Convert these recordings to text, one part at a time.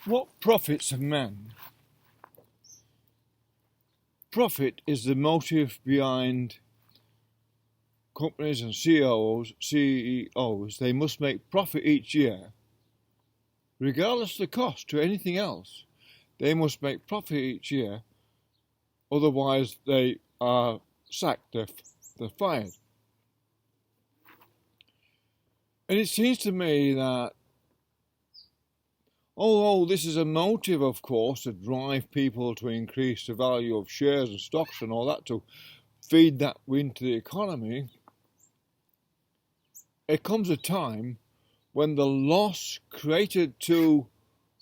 What profits a man? Profit is the motive behind companies and CEOs. They must make profit each year, regardless of the cost to anything else. They must make profit each year, otherwise they are sacked, they're fired. And it seems to me that although this is a motive, of course, to drive people to increase the value of shares and stocks and all that, to feed that into the economy, it comes a time when the loss created to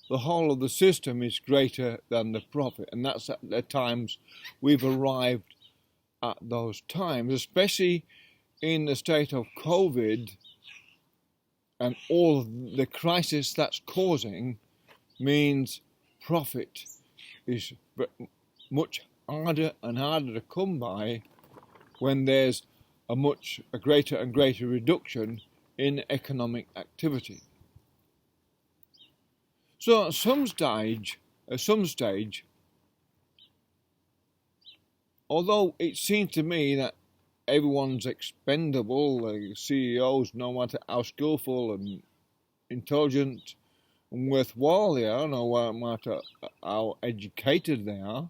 the whole of the system is greater than the profit. And that's at the times we've arrived at those times, especially in the state of COVID. And all the crisis that's causing means profit is much harder and harder to come by when there's a greater and greater reduction in economic activity. So at some stage, although it seems to me that everyone's expendable, the CEOs, no matter how skillful and intelligent and worthwhile they are, no matter how educated they are,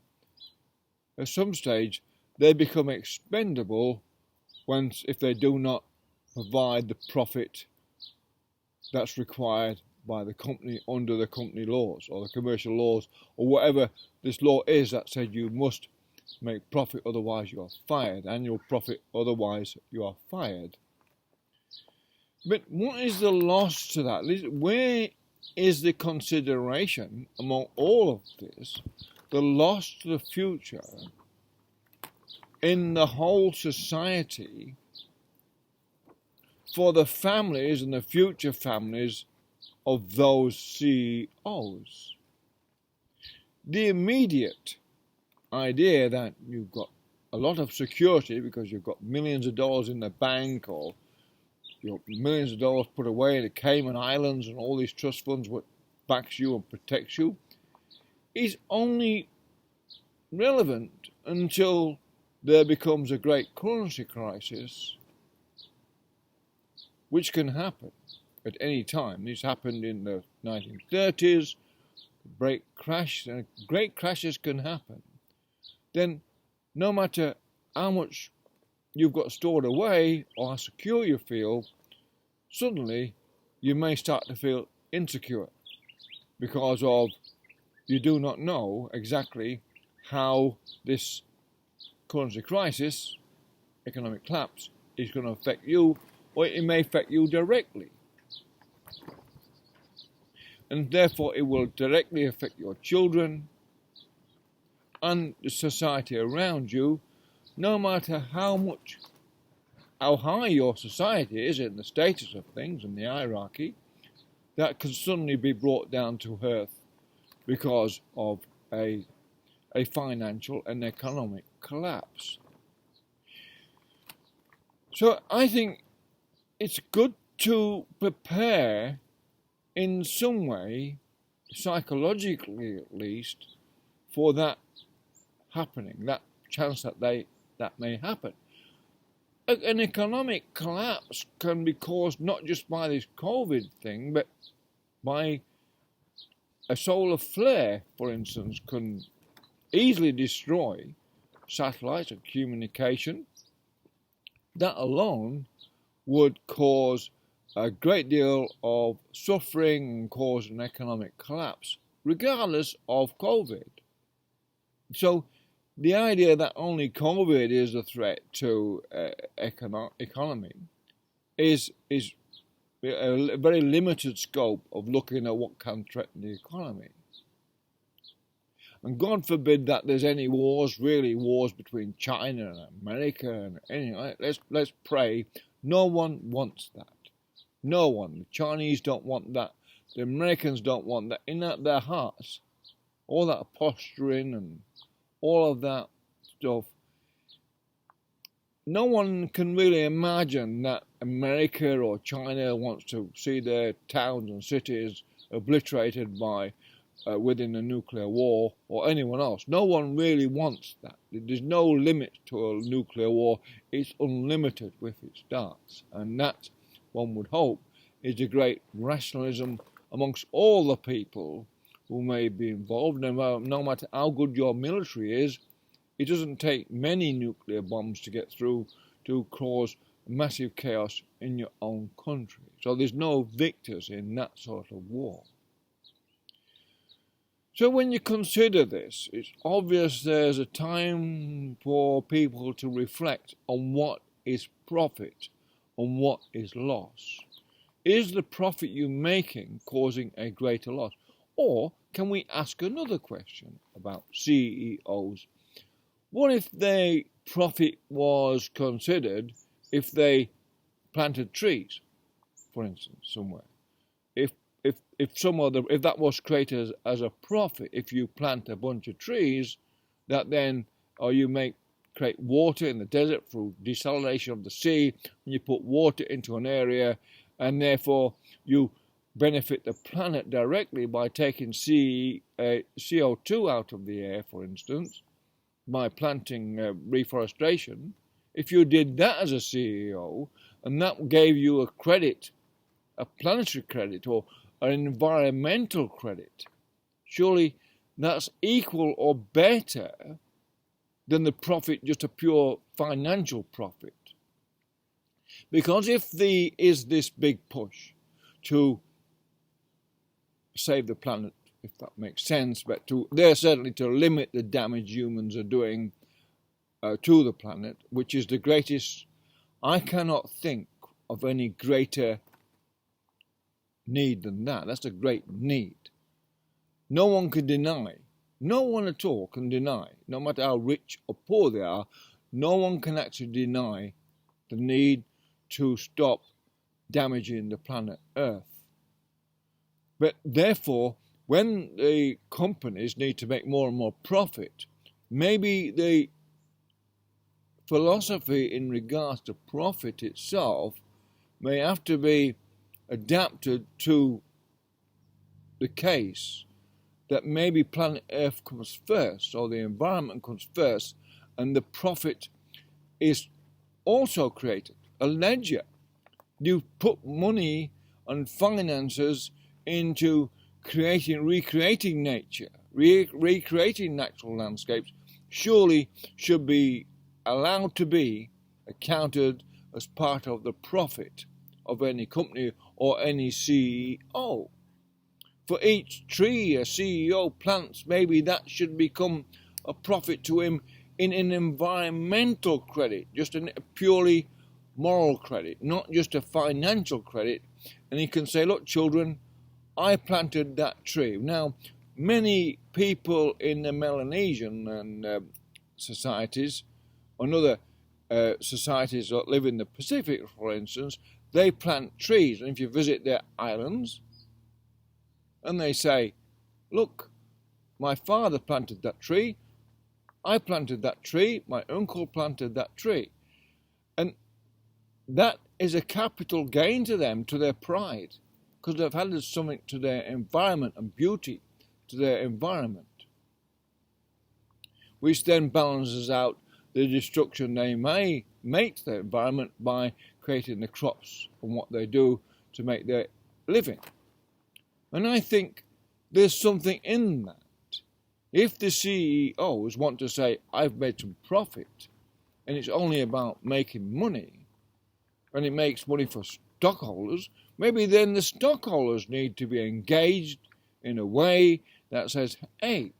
at some stage they become expendable if they do not provide the profit that's required by the company under the company laws or the commercial laws or whatever this law is that said you must make profit, otherwise you are fired. Annual profit, otherwise you are fired. But what is the loss to that? Where is the consideration among all of this, the loss to the future in the whole society for the families and the future families of those CEOs? The immediate idea that you've got a lot of security because you've got millions of dollars in the bank, or millions of dollars put away in the Cayman Islands and all these trust funds what backs you and protects you, is only relevant until there becomes a great currency crisis, which can happen at any time. This happened in the 1930s, great crashes can happen. Then no matter how much you've got stored away or how secure you feel, suddenly you may start to feel insecure because of you do not know exactly how this currency crisis, economic collapse, is going to affect you, or it may affect you directly. And therefore it will directly affect your children and the society around you, no matter how high your society is in the status of things and the hierarchy, that can suddenly be brought down to earth because of a financial and economic collapse. So I think it's good to prepare in some way, psychologically at least, for that happening, that chance that may happen. An economic collapse can be caused not just by this COVID thing, but by a solar flare, for instance, can easily destroy satellites and communication. That alone would cause a great deal of suffering and cause an economic collapse, regardless of COVID. So the idea that only COVID is a threat to economy is a very limited scope of looking at what can threaten the economy. And God forbid that there's any wars between China and America and anything. Let's pray. No one wants that. No one. The Chinese don't want that. The Americans don't want that. In their hearts, all that posturing and all of that stuff, no one can really imagine that America or China wants to see their towns and cities obliterated by within a nuclear war or anyone else. No one really wants that. There's no limit to a nuclear war. It's unlimited with its darts. And that, one would hope, is a great rationalism amongst all the people who may be involved. No matter how good your military is, it doesn't take many nuclear bombs to get through to cause massive chaos in your own country. So there's no victors in that sort of war. So when you consider this, it's obvious there's a time for people to reflect on what is profit and what is loss. Is the profit you're making causing a greater loss? Or can we ask another question about CEOs? What if their profit was considered if they planted trees, for instance, somewhere? If that was created as a profit, if you plant a bunch of trees, that then, or you create water in the desert through desalination of the sea, and you put water into an area, and therefore you benefit the planet directly by taking CO2 out of the air, for instance, by planting reforestation. If you did that as a CEO, and that gave you a credit, a planetary credit, or an environmental credit, surely that's equal or better than the profit, just a pure financial profit. Because if there is this big push to save the planet, if that makes sense, but certainly to limit the damage humans are doing to the planet, which is the greatest, I cannot think of any greater need than that. That's a great need. No one can deny, no one at all can deny, no matter how rich or poor they are, no one can actually deny the need to stop damaging the planet Earth. But therefore, when the companies need to make more and more profit, maybe the philosophy in regards to profit itself may have to be adapted to the case that maybe planet Earth comes first, or the environment comes first, and the profit is also created. A ledger. You put money and finances into recreating nature, recreating natural landscapes, surely should be allowed to be accounted as part of the profit of any company or any CEO. For each tree a CEO plants, maybe that should become a profit to him in an environmental credit, just a purely moral credit, not just a financial credit. And he can say, look, children, I planted that tree. Now, many people in the Melanesian and societies, and other societies that live in the Pacific, for instance, they plant trees. And if you visit their islands, and they say, look, my father planted that tree, I planted that tree, my uncle planted that tree. And that is a capital gain to them, to their pride, because they've added something to their environment and beauty to their environment, which then balances out the destruction they may make to their environment by creating the crops and what they do to make their living. And I think there's something in that. If the CEOs want to say, I've made some profit, and it's only about making money, and it makes money for stockholders, maybe then the stockholders need to be engaged in a way that says, hey,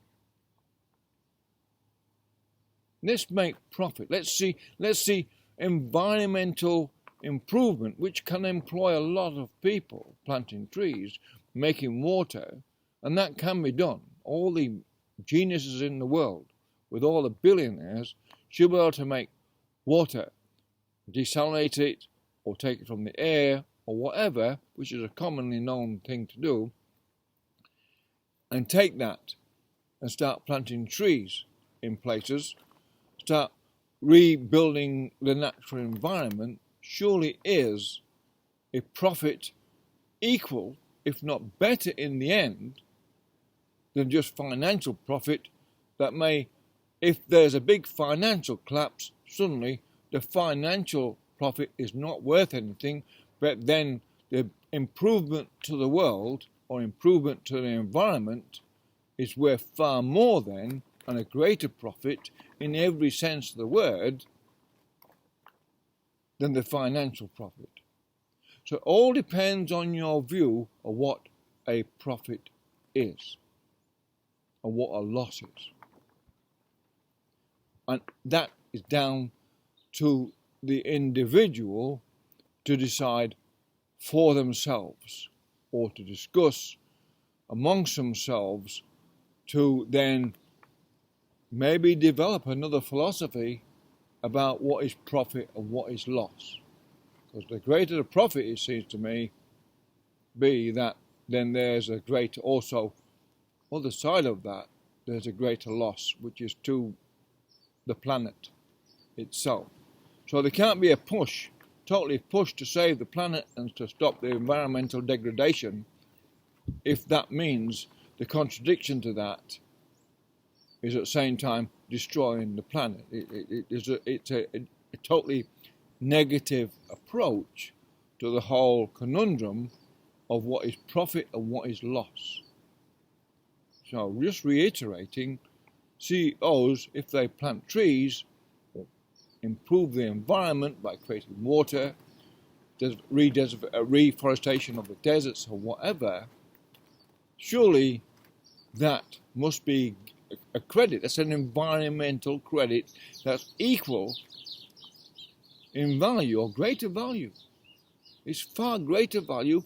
let's make profit. Let's see environmental improvement, which can employ a lot of people, planting trees, making water, and that can be done. All the geniuses in the world, with all the billionaires, should be able to make water, desalinate it, or take it from the air, or whatever, which is a commonly known thing to do, and take that and start planting trees in places, start rebuilding the natural environment, surely is a profit equal, if not better in the end, than just financial profit that may, if there's a big financial collapse, suddenly the financial profit is not worth anything, but then the improvement to the world or improvement to the environment is worth far more then, and a greater profit in every sense of the word, than the financial profit. So it all depends on your view of what a profit is and what a loss is. And that is down to the individual to decide for themselves, or to discuss amongst themselves, to then maybe develop another philosophy about what is profit and what is loss. Because the greater the profit, it seems to me, be that then there's a greater, also, other side of that, there's a greater loss, which is to the planet itself. So there can't be a totally push to save the planet and to stop the environmental degradation, if that means the contradiction to that is at the same time destroying the planet. It's a totally negative approach to the whole conundrum of what is profit and what is loss. So just reiterating, CEOs, if they plant trees, or improve the environment by creating water, reforestation of the deserts or whatever, surely that must be a credit. That's an environmental credit that's equal in value, or greater value. It's far greater value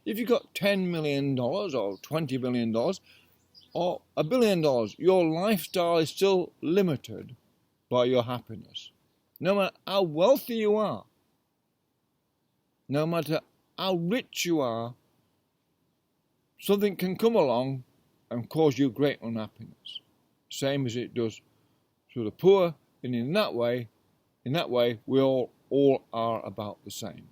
if you've got $10 million or $20 million or $1 billion. Your lifestyle is still limited by your happiness. No matter how wealthy you are, no matter how rich you are, something can come along and cause you great unhappiness. Same as it does to the poor, and in that way we all are about the same.